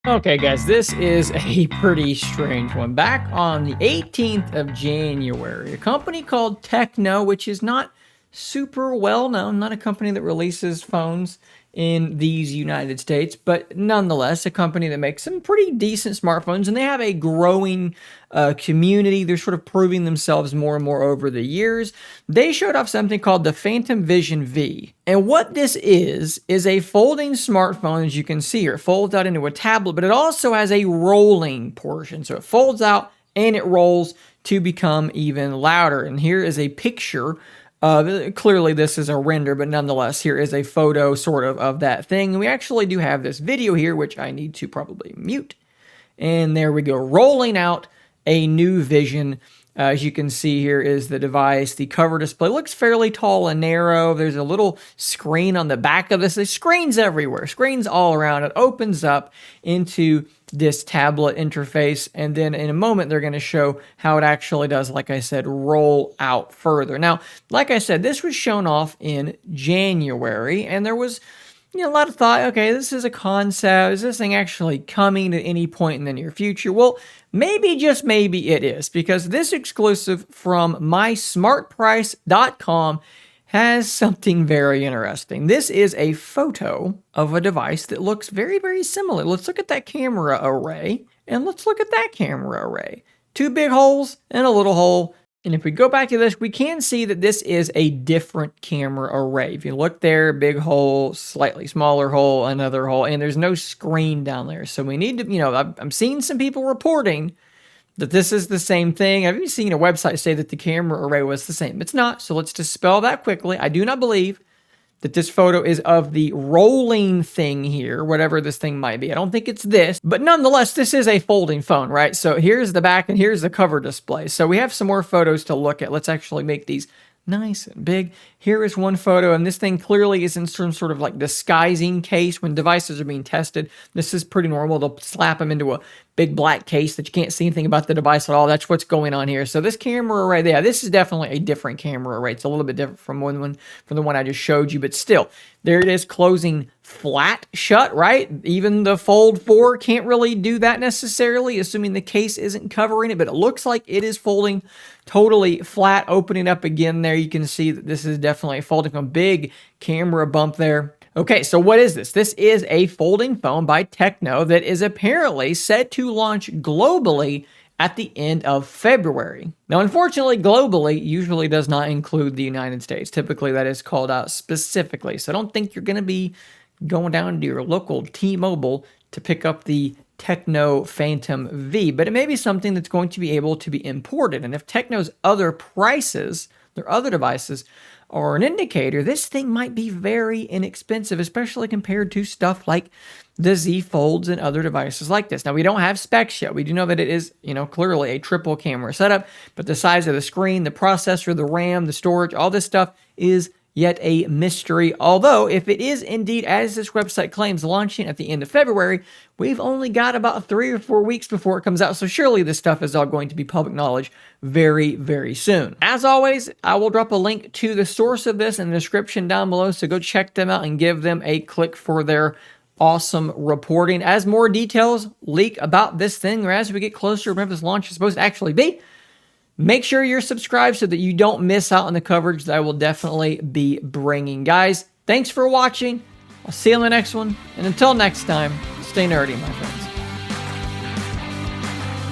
Okay, guys, this is a pretty strange one. Back on the 18th of January, a company called Tecno, which is not super well known, not a company that releases phones in these United States, but nonetheless, a company that makes some pretty decent smartphones, and they have a growing community. They're sort of proving themselves more and more over the years. They showed off something called the Phantom Vision V. And what this is a folding smartphone, as you can see here. It folds out into a tablet, but it also has a rolling portion. So it folds out and it rolls to become even louder. And here is a picture. Clearly this is a render, but nonetheless, here is a photo sort of that thing. And we actually do have this video here, which I need to probably mute. And there we go, rolling out a new Vision. As you can see, here is the device. The cover display looks fairly tall and narrow. There's a little screen on the back of this. There's screens everywhere, screens all around. It opens up into this tablet interface, and then in a moment they're going to show how it actually does, like I said, roll out further. Now, like I said, this was shown off in January, and there was a lot of thought, okay, this is a concept. Is this thing actually coming at any point in the near future? Well, maybe, just maybe it is, because this exclusive from mysmartprice.com has something very interesting. This is a photo of a device that looks very, very similar. Let's look at that camera array, and let's look at that camera array. Two big holes and a little hole. And if we go back to this, we can see that this is a different camera array. If you look there, big hole, slightly smaller hole, another hole, and there's no screen down there. So we need to, I'm seeing some people reporting that this is the same thing. I've even seen a website say that the camera array was the same. It's not, so let's dispel that quickly. I do not believe that this photo is of the rolling thing here, whatever this thing might be. I don't think it's this, but nonetheless, this is a folding phone, right? So here's the back and here's the cover display. So we have some more photos to look at. Let's actually make these nice and big. Here is one photo, and this thing clearly is in some sort of like disguising case when devices are being tested. This is pretty normal. They'll slap them into a big black case that you can't see anything about the device at all. That's what's going on here. So this camera array, yeah, this is definitely a different camera array. It's a little bit different from the one I just showed you, but still, there it is, closing flat shut, right? Even the Fold 4 can't really do that necessarily, assuming the case isn't covering it, but it looks like it is folding totally flat, opening up again there. You can see that this is definitely folding, a big camera bump there. Okay, so what is this? This is a folding phone by Tecno that is apparently set to launch globally at the end of February. Now, unfortunately, globally usually does not include the United States. Typically, that is called out specifically. So I don't think you're going to be going down to your local T-Mobile to pick up the Tecno Phantom V, but it may be something that's going to be able to be imported. And if Tecno's other prices, their other devices, are an indicator, this thing might be very inexpensive, especially compared to stuff like the Z Folds and other devices like this. Now, we don't have specs yet. We do know that it is, clearly a triple camera setup, but the size of the screen, the processor, the RAM, the storage, all this stuff is yet a mystery. Although, if it is indeed, as this website claims, launching at the end of February, we've only got about 3 or 4 weeks before it comes out, so surely this stuff is all going to be public knowledge very, very soon. As always, I will drop a link to the source of this in the description down below, so go check them out and give them a click for their awesome reporting. As more details leak about this thing, or as we get closer to whenever this launch is supposed to actually be, make sure you're subscribed so that you don't miss out on the coverage that I will definitely be bringing. Guys, thanks for watching. I'll see you on the next one. And until next time, stay nerdy, my friends.